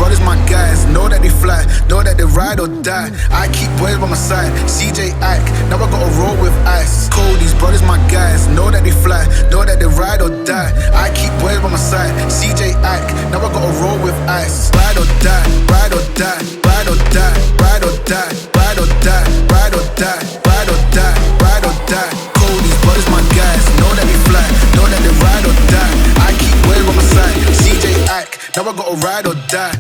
brothers my guys, know that they fly, know that they ride or die. I keep boys by my side, CJ Ike, now I gotta roll with ice. Cold, these brothers my guys, know that they fly, know that they ride or die. I keep boys by my side, CJ Ike, now I gotta roll with ice. Ride or die, ride or die, ride or die, ride or die, ride or die, ride or die, ride or die, ride or die. Cold, these brothers my guys, know that they fly, know that they ride or die. I keep boys by my side, CJ Ike, now I gotta ride or die.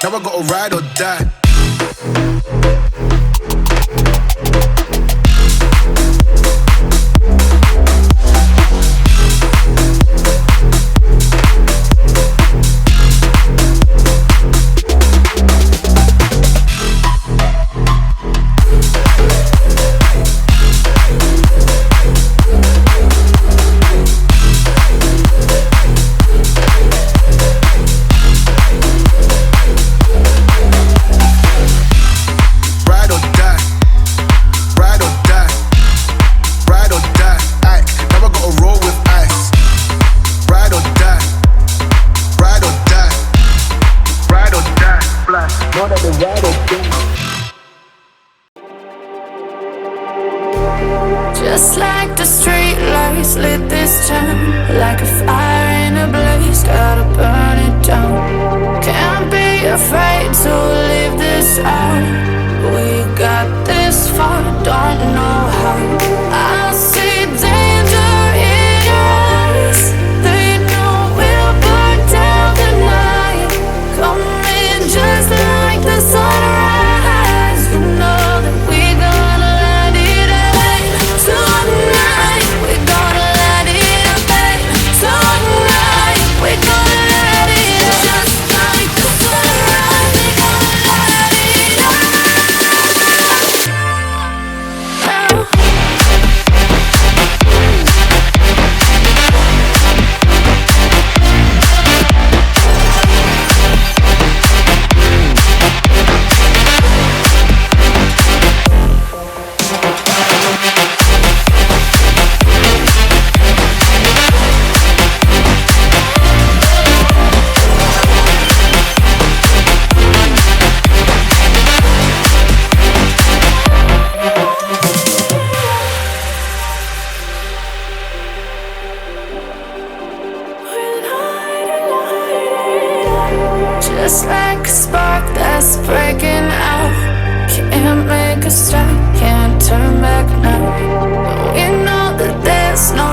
Now I gotta ride or die. Just like the street lights lit this town, like a fire in a blaze, gotta burn it down. Can't be afraid to leave this out. We got this far, don't know how. I see danger in your eyes. They know we'll burn down the night. Coming just like the sunrise. You know that we gonna let it rain. Tonight, we gonna let it rain. Tonight, we gonna let it rain. Just like the sunrise, we gonna let it rain. Just like a spark that's breaking out. Can't make a stop, can't turn back now. We know that there's no